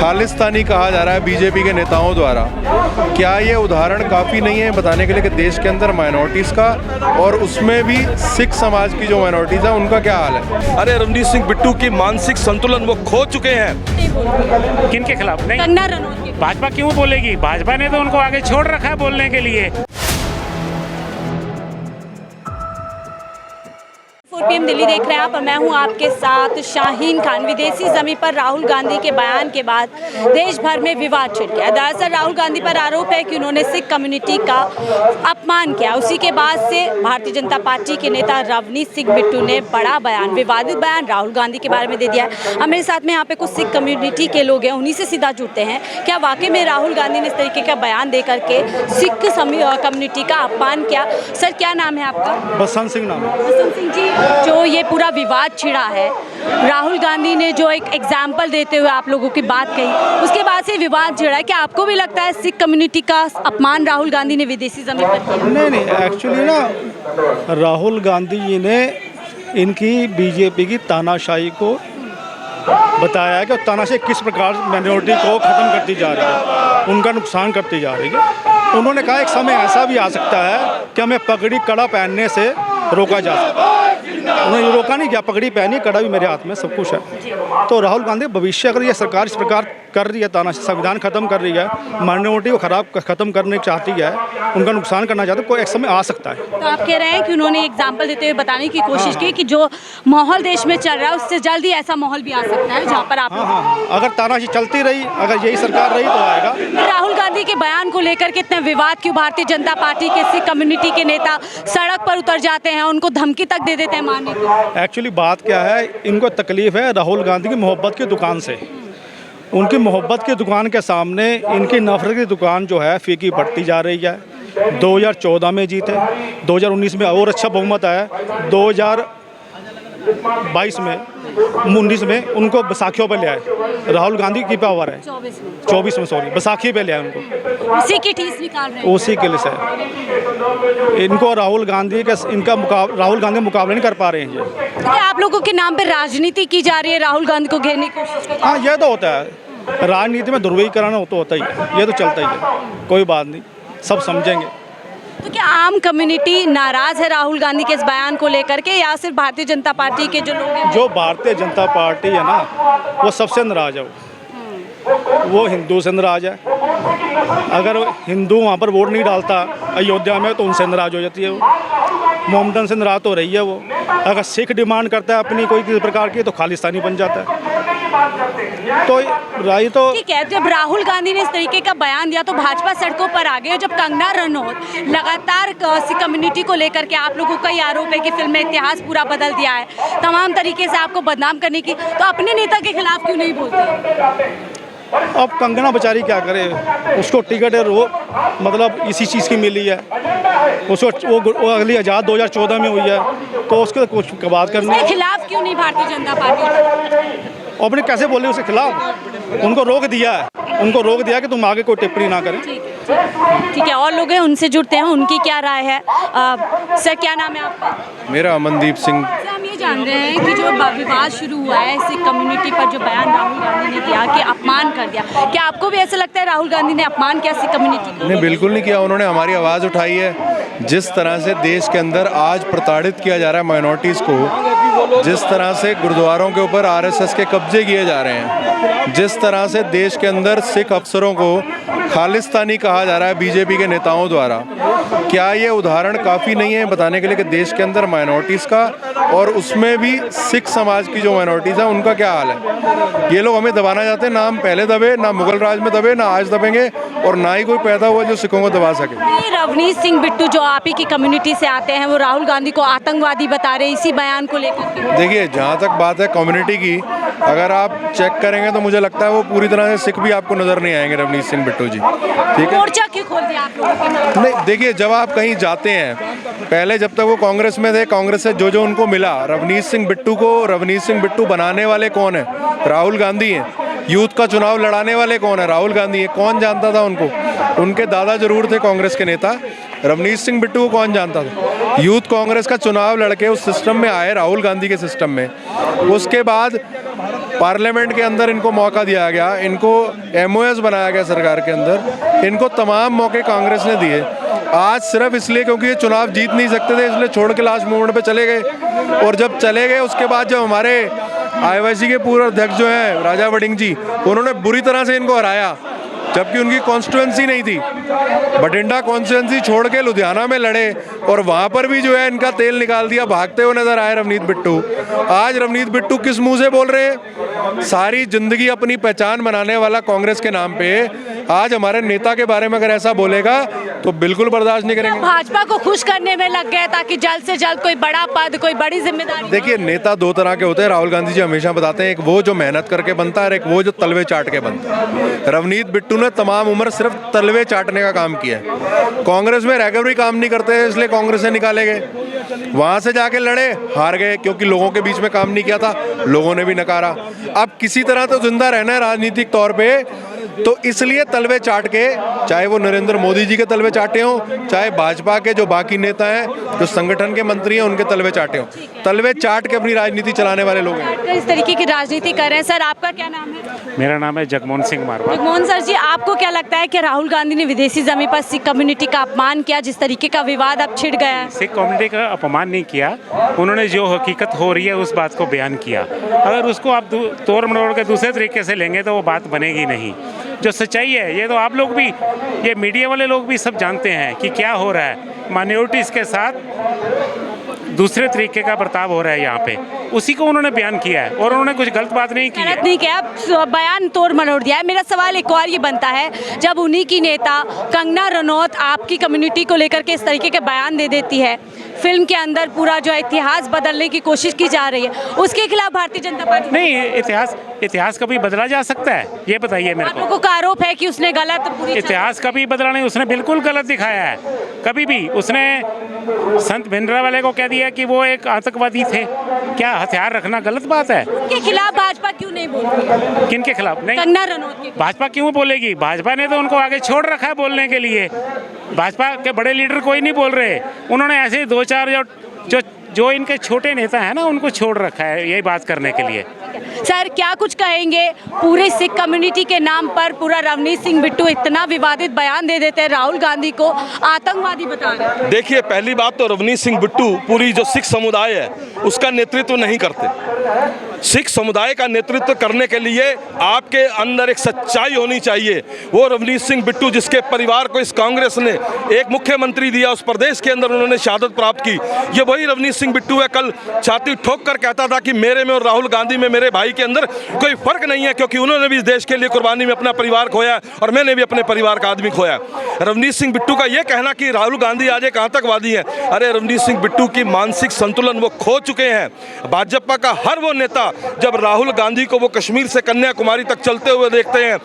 खालिस्तानी कहा जा रहा है बीजेपी के नेताओं द्वारा। क्या ये उदाहरण काफ़ी नहीं है बताने के लिए कि देश के अंदर माइनॉरिटीज़ का और उसमें भी सिख समाज की जो माइनॉरिटीज़ है उनका क्या हाल है? अरे रणजीत सिंह बिट्टू की मानसिक संतुलन वो खो चुके हैं। किन के खिलाफ? नहीं, कंगना रनौत के। भाजपा क्यों बोलेगी? भाजपा ने तो उनको आगे छोड़ रखा है बोलने के लिए। 4 PM दिल्ली देख रहे हैं आप और मैं हूं आपके साथ शाहीन खान। विदेशी जमीन पर राहुल गांधी के बयान के बाद देश भर में विवाद छिड़ गया। दरअसल राहुल गांधी पर आरोप है कि उन्होंने सिख कम्युनिटी का अपमान किया। उसी के बाद से भारतीय जनता पार्टी के नेता रवनीत सिंह बिट्टू ने बड़ा बयान, विवादित बयान राहुल गांधी के बारे में दे दिया है। और मेरे साथ में यहाँ पे कुछ सिख कम्युनिटी के लोग हैं, उन्हीं से सीधा जुड़ते हैं। क्या वाकई में राहुल गांधी ने इस तरीके का बयान दे करके सिख कम्युनिटी का अपमान किया? सर क्या नाम है आपका? बसंत सिंह नाम है। बसंत सिंह जी, जो ये पूरा विवाद छिड़ा है, राहुल गांधी ने जो एक एग्जाम्पल देते हुए आप लोगों की बात कही, उसके बाद से विवाद छिड़ा है। क्या आपको भी लगता है सिख कम्युनिटी का अपमान राहुल गांधी ने विदेशी जमीन पर किया? नहीं, एक्चुअली ना राहुल गांधी जी ने इनकी बीजेपी की तानाशाही को बताया है कि तानाशाही किस प्रकार माइनॉरिटी को ख़त्म करती जा रही है, उनका नुकसान करती जा रही है। उन्होंने कहा एक समय ऐसा भी आ सकता है कि हमें पगड़ी कड़ा पहनने से रोका जा सकता है। उन्होंने ये रोका नहीं किया, पगड़ी पहनी, कड़ा भी मेरे हाथ में, सब कुछ है। तो राहुल गांधी भविष्य अगर ये सरकार इस प्रकार कर रही है, तानाशाही संविधान खत्म कर रही है, माइनॉरिटी को खत्म करने चाहती है, उनका नुकसान करना चाहती है, कोई एक समय आ सकता है। तो आप कह रहे हैं कि उन्होंने एग्जाम्पल देते हुए बताने की कोशिश की कि जो माहौल देश में चल रहा है उससे जल्दी ऐसा माहौल भी आ सकता है जहाँ पर आप अगर तानाशाही चलती रही, अगर यही सरकार रही तो आएगा। राहुल गांधी के बयान को लेकर कितने विवाद क्यों भारतीय जनता पार्टी के सिख कम्युनिटी के नेता सड़क पर उतर जाते हैं, उनको धमकी तक दे देते हैं मारने की? एक्चुअली बात क्या है, इनको तकलीफ है राहुल गांधी की मोहब्बत की दुकान से। उनकी मोहब्बत की दुकान के सामने इनकी नफरत की दुकान जो है फीकी पड़ती जा रही है। 2014 में जीते, 2019 में और अच्छा बहुमत आया, 2022 में 19 में उनको बैसाखियों पर ले आए। राहुल गांधी की पावर है 24 में, सॉरी, बैसाखी पे ले आए उनको, उसी की ठेस निकाल रहे हैं। उसी के लिए से इनको राहुल गांधी मुकाबला नहीं कर पा रहे हैं ये। क्या आप लोगों के नाम पे राजनीति की जा रही है, राहुल गांधी को घेरने की कोशिश कर रही है? हाँ, ये तो होता है, राजनीति में ध्रुवीकरण तो होता ही है, ये तो चलता ही है, कोई बात नहीं, सब समझेंगे। तो क्या आम कम्युनिटी नाराज है राहुल गांधी के इस बयान को लेकर के, या सिर्फ भारतीय जनता पार्टी के जो लोग हैं? जो भारतीय जनता पार्टी है ना, वो सबसे नाराज है। वो हिंदू से नाराज है। अगर हिंदू वहाँ पर वोट नहीं डालता अयोध्या में तो उनसे नाराज हो जाती है वो, मोहम्मदन से नाराज तो रही है वो। अगर सिख डिमांड करता है अपनी कोई किसी प्रकार की तो खालिस्तानी बन जाता है। तो राय तो ठीक है, जब राहुल गांधी ने इस तरीके का बयान दिया तो भाजपा सड़कों पर आ गई। जब कंगना रनौत लगातार सिख कम्युनिटी को लेकर के आप लोगों का ये आरोप है कि फिल्म में इतिहास पूरा बदल दिया है, तमाम तरीके से आपको बदनाम करने की, तो अपने नेता के खिलाफ क्यों नहीं बोलते? अब कंगना बेचारी क्या करे, उसको टिकट है वो मतलब इसी चीज़ की मिली है, उसको वो अगली आज़ाद 2014 में हुई है, तो उसके कुछ बात करने के खिलाफ क्यों नहीं भारतीय जनता पार्टी? अपने कैसे बोले उसके खिलाफ? उनको रोक दिया कि तुम आगे कोई टिप्पणी ना करें। ठीक है, और लोग हैं उनसे जुड़ते हैं, उनकी क्या राय है? सर क्या नाम है आपका? मेरा अमनदीप सिंह। सर हम ये जान रहे हैं कि जो विवाद शुरू हुआ है सिख कम्युनिटी पर, जो बयान राहुल गांधी ने दिया कि अपमान कर दिया, क्या आपको भी ऐसा लगता है राहुल गांधी ने अपमान किया सिख कम्युनिटी का? नहीं, बिल्कुल नहीं किया। उन्होंने हमारी आवाज़ उठाई है। जिस तरह से देश के अंदर आज प्रताड़ित किया जा रहा है माइनॉरिटीज़ को, जिस तरह से गुरुद्वारों के ऊपर RSS के कब्जे किए जा रहे हैं, जिस तरह से देश के अंदर सिख अफसरों को खालिस्तानी कहा जा रहा है बीजेपी के नेताओं द्वारा, क्या ये उदाहरण काफ़ी नहीं है बताने के लिए कि देश के अंदर माइनॉरिटीज़ का और उसमें भी सिख समाज की जो माइनॉरिटीज़ हैं उनका क्या हाल है? ये लोग हमें दबाना चाहते हैं, ना हम पहले दबे, ना मुगल राज में दबे, ना आज दबेंगे, और ना ही कोई पैदा हुआ जो सिखों को दबा सके। रवनीत सिंह बिट्टू जो आप ही की कम्युनिटी से आते हैं, वो राहुल गांधी को आतंकवादी बता रहे हैं इसी बयान को लेकर। देखिए, जहाँ तक बात है कम्युनिटी की, अगर आप चेक करेंगे तो मुझे लगता है वो पूरी तरह से सिख भी आपको नज़र नहीं आएंगे रवनीत सिंह बिट्टू जी। ठीक है, मोर्चा क्यों खोल दिया आप लोगों के नाम? नहीं, देखिए, जब आप कहीं जाते हैं, पहले जब तक वो कांग्रेस में थे, कांग्रेस से जो उनको मिला, रवनीत सिंह बिट्टू बनाने वाले कौन है? राहुल गांधी हैं। यूथ का चुनाव लड़ाने वाले कौन है? राहुल गांधी है। कौन जानता था उनको? उनके दादा जरूर थे कांग्रेस के नेता, रवनीत सिंह बिट्टू को कौन जानता था? यूथ कांग्रेस का चुनाव लड़के उस सिस्टम में आए, राहुल गांधी के सिस्टम में। उसके बाद पार्लियामेंट के अंदर इनको मौका दिया गया, इनको MOS बनाया गया सरकार के अंदर, इनको तमाम मौके कांग्रेस ने दिए। आज सिर्फ इसलिए क्योंकि ये चुनाव जीत नहीं सकते थे, इसलिए छोड़ के लास्ट मोमेंट पे चले गए। और जब चले गए उसके बाद जब हमारे IYC के पूर्व अध्यक्ष जो हैं राजा वड़िंग जी, उन्होंने बुरी तरह से इनको हराया, जबकि उनकी कॉन्स्टिट्यूंसी नहीं थी। बठिंडा कॉन्स्टिट्यूंसी छोड़ के लुधियाना में लड़े और वहाँ पर भी जो है इनका तेल निकाल दिया, भागते हुए नजर आए रवनीत बिट्टू। आज रवनीत बिट्टू किस मुंह से बोल रहे हैं? सारी जिंदगी अपनी पहचान बनाने वाला कांग्रेस के नाम पे आज हमारे नेता के बारे में अगर ऐसा बोलेगा तो बिल्कुल बर्दाश्त नहीं करेंगे। भाजपा को खुश करने में लग गए ताकि जल्द से जल्द कोई बड़ा पद, कोई बड़ी जिम्मेदारी। देखिए, नेता दो तरह के होते हैं, राहुल गांधी जी हमेशा बताते हैं, एक वो जो मेहनत करके बनता है और एक वो जो तलवे चाट के बनता है। रवनीत बिट्टू ने तमाम उम्र सिर्फ तलवे चाटने का काम किया है। कांग्रेस में रहकर भी काम नहीं करते, इसलिए कांग्रेस से निकाले गए। वहां से जाके लड़े, हार गए क्योंकि लोगों के बीच में काम नहीं किया था, लोगों ने भी नकारा। अब किसी तरह तो जिंदा रहना है राजनीतिक तौर पे, तो इसलिए तलवे चाट के, चाहे वो नरेंद्र मोदी जी के तलवे चाटे हों, चाहे भाजपा के जो बाकी नेता हैं, जो संगठन के मंत्री हैं, उनके तलवे चाटे हों, तलवे चाट के अपनी राजनीति चलाने वाले लोग हैं। इस तरीके की राजनीति कर रहे हैं। सर, आपका क्या नाम है? मेरा नाम है जगमोहन सिंह मारवाड़। जगमोहन सर जी, आपको क्या लगता है कि राहुल गांधी ने विदेशी जमीन पर सिख कम्युनिटी का अपमान किया, जिस तरीके का विवाद अब छिड़ गया है? सिख कम्युनिटी का अपमान नहीं किया, उन्होंने जो हकीकत हो रही है उस बात को बयान किया। अगर उसको आप तोड़ मरोड़ के दूसरे तरीके से लेंगे तो वो बात बनेगी नहीं। जो सच्चाई है, ये तो आप लोग भी, ये मीडिया वाले लोग भी सब जानते हैं कि क्या हो रहा है। माइनॉरिटीज़ के साथ दूसरे तरीके का बर्ताव हो रहा है यहाँ पे, उसी को उन्होंने बयान किया है और उन्होंने कुछ गलत बात नहीं की है। गलत नहीं किया, बयान तोड़ मरोड़ दिया है। मेरा सवाल एक और ये बनता है, जब उन्हीं की नेता कंगना रनौत आपकी कम्युनिटी को लेकर के इस तरीके के बयान दे देती है, फिल्म के अंदर पूरा जो इतिहास बदलने की कोशिश की जा रही है, उसके खिलाफ भारतीय जनता पार्टी नहीं, इतिहास कभी बदला जा सकता है? ये बताइए मेरे आप लोगों का आरोप है कि उसने गलत पूरी इतिहास कभी बदला नहीं, उसने बिल्कुल गलत दिखाया है। कभी भी उसने संत भिंडरावाले को कह दिया कि वो एक आतंकवादी थे। क्या हथियार रखना गलत बात है? उनके खिलाफ भाजपा क्यों नहीं बोलती? किनके खिलाफ? नहीं, कंगना रनौत के। भाजपा क्यों बोलेगी? भाजपा ने तो उनको आगे छोड़ रखा है बोलने के लिए। भाजपा के बड़े लीडर कोई नहीं बोल रहे, उन्होंने ऐसे ही दो चार जो इनके छोटे नेता हैं ना, उनको छोड़ रखा है यही बात करने के लिए। सर, क्या कुछ कहेंगे? पूरे सिख कम्युनिटी के नाम पर पूरा रवनीत सिंह बिट्टू इतना विवादित बयान दे देते हैं, राहुल गांधी को आतंकवादी बता रहे हैं। देखिए, पहली बात तो रवनीत सिंह बिट्टू पूरी जो सिख समुदाय है उसका नेतृत्व नहीं करते। सिख समुदाय का नेतृत्व करने के लिए आपके अंदर एक सच्चाई होनी चाहिए। वो रवनीत सिंह बिट्टू जिसके परिवार को इस कांग्रेस ने एक मुख्यमंत्री दिया, उस प्रदेश के अंदर उन्होंने शहादत प्राप्त की, ये वही रवनीत सिंह बिट्टू है। कल छाती ठोक कर कहता था कि मेरे में और राहुल गांधी में, मेरे भाई के अंदर कोई फर्क नहीं है, क्योंकि उन्होंने भी इस देश के लिए कुर्बानी में अपना परिवार खोया और मैंने भी अपने परिवार का आदमी खोया। रवनीत सिंह बिट्टू का यह कहना कि राहुल गांधी आज एक आतंकवादी है, अरे रवनीत सिंह बिट्टू की मानसिक संतुलन वो खो चुके हैं। भाजपा का हर वो नेता जब राहुल गांधी को वो कश्मीर से कन्याकुमारी तक चलते हुए देखते हैं,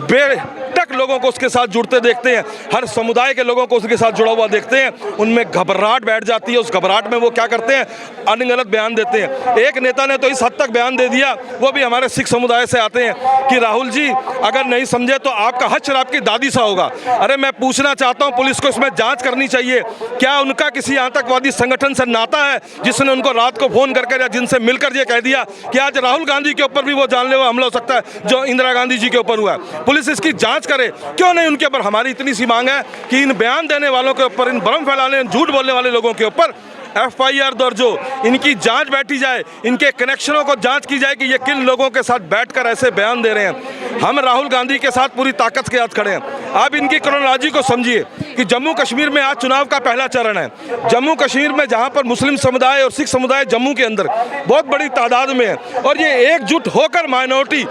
बेटक लोगों को उसके साथ जुड़ते देखते हैं, हर समुदाय के लोगों को उसके साथ जुड़ा हुआ देखते हैं, उनमें घबराहट बैठ जाती है। उस घबराहट में वो क्या करते हैं, अनगलत बयान देते हैं। एक नेता ने तो इस हद तक बयान दे दिया, वो भी हमारे सिख समुदाय से आते हैं, कि राहुल जी अगर नहीं समझे तो आपका हज शराब की दादी सा होगा। अरे मैं पूछना चाहता हूं, पुलिस को इसमें जांच करनी चाहिए, क्या उनका किसी आतंकवादी संगठन से नाता है जिसने उनको रात को फोन करके या जिनसे मिलकर ये कह दिया कि आज राहुल गांधी के ऊपर भी वो जानलेवा हमला हो सकता है जो इंदिरा गांधी जी के ऊपर हुआ है। पुलिस इसकी जांच करे, क्यों नहीं उनके ऊपर? हमारी इतनी सी मांग है कि इन बयान देने वालों के ऊपर, इन भ्रम फैलाने, झूठ बोलने वाले लोगों के ऊपर FIR दर्ज हो, इनकी जांच बैठी जाए, इनके कनेक्शनों को जांच की जाए कि ये किन लोगों के साथ बैठकर ऐसे बयान दे रहे हैं। हम राहुल गांधी के साथ पूरी ताकत के साथ खड़े हैं। आप इनकी क्रोनोलॉजी को समझिए कि जम्मू कश्मीर में आज चुनाव का पहला चरण है। जम्मू कश्मीर में जहां पर मुस्लिम समुदाय और सिख समुदाय जम्मू के अंदर बहुत बड़ी तादाद में है, और ये एकजुट होकर माइनॉरिटी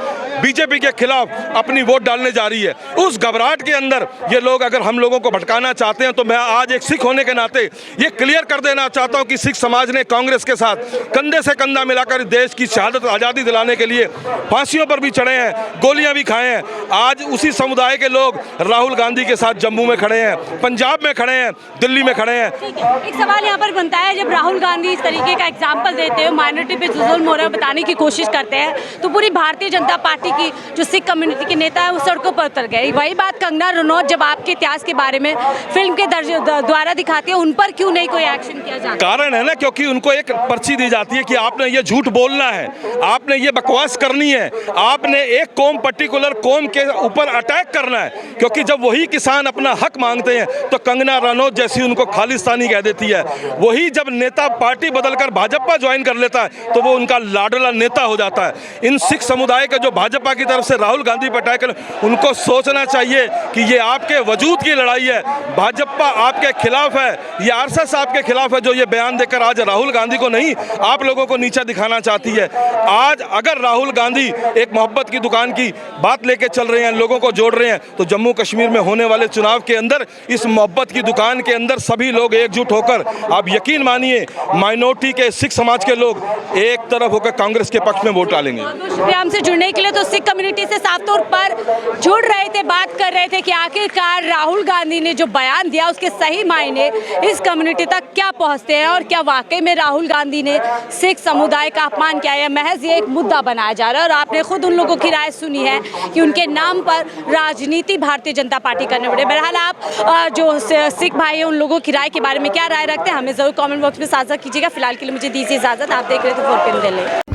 बीजेपी के खिलाफ अपनी वोट डालने जा रही है। उस घबराहट के अंदर ये लोग अगर हम लोगों को भटकाना चाहते हैं, तो मैं आज एक सिख होने के नाते ये क्लियर कर देना चाहता हूं कि सिख समाज ने कांग्रेस के साथ कंधे से कंधा मिलाकर देश की शहादत आज़ादी दिलाने के लिए फांसियों पर भी चढ़े हैं, गोलियां भी खाए हैं। आज उसी समुदाय के लोग राहुल गांधी के साथ जम्मू में खड़े हैं, पंजाब में खड़े हैं, दिल्ली में खड़े हैं। ठीक है, एक सवाल यहाँ पर बनता है, जब राहुल गांधी इस तरीके का एग्जाम्पल देते हैं, माइनॉरिटी पे जुल्म हो रहा है बताने की कोशिश करते हैं, तो पूरी भारतीय जनता पार्टी पार्टी की जो सिख कम्युनिटी के नेता है वो सड़कों पर उतर गए। वही बात कंगना रनौत जब आपके इतिहास के बारे में फिल्म के द्वारा दिखाती है, उन पर क्यों नहीं कोई एक्शन किया जाता? कारण है ना, क्योंकि उनको एक पर्ची दी जाती है कि आपने ये झूठ बोलना है, आपने ये बकवास करनी है, आपने एक कौम पर्टिकुलर कौम के ऊपर अटैक करना है। क्योंकि जब वही किसान अपना हक मांगते हैं तो कंगना रनौत जैसी उनको खालिस्तानी कह देती है। वही जब नेता पार्टी बदलकर भाजपा ज्वाइन कर लेता है तो वो उनका लाडला नेता हो जाता है। इन सिख समुदाय के जो भाजपा की तरफ से राहुल गांधी पर अटैक कर, उनको सोचना चाहिए कि ये आपके वजूद की लड़ाई है। भाजपा आपके खिलाफ है, ये आरएसएस आपके खिलाफ है, जो ये बयान देकर आज राहुल गांधी को नहीं आप लोगों को नीचा दिखाना चाहती है। आज अगर राहुल गांधी एक मोहब्बत की दुकान की बात लेके चल रहे हैं, लोगों को जोड़ रहे हैं, तो जम्मू कश्मीर में होने वाले चुनाव के अंदर इस मोहब्बत की दुकान के अंदर सभी लोग एकजुट होकर, आप यकीन मानिए माइनॉरिटी के सिख समाज के लोग एक तरफ होकर कांग्रेस के पक्ष में वोट डालेंगे। शुक्रिया हमसे जुड़ने के लिए। तो सिख कम्युनिटी से साफ तौर पर जुड़ रहे थे, बात कर रहे थे कि आखिरकार राहुल गांधी ने जो बयान दिया उसके सही मायने इस कम्युनिटी तक क्या पहुंचते हैं और क्या वाकई में राहुल गांधी ने सिख समुदाय का अपमान किया है। महज ये एक मुद्दा बनाया जा रहा है और आपने खुद उन लोगों की राय सुनी है कि उनके नाम पर राजनीति भारतीय जनता पार्टी करने पड़े। बहरहाल आप जो सिख भाई हैं उन लोगों की राय के बारे में क्या राय रखते हैं हमें जरूर कमेंट बॉक्स में साझा कीजिएगा। फिलहाल के लिए मुझे दीजिए इजाजत। आप देख रहे थे 4PM दिल्ली।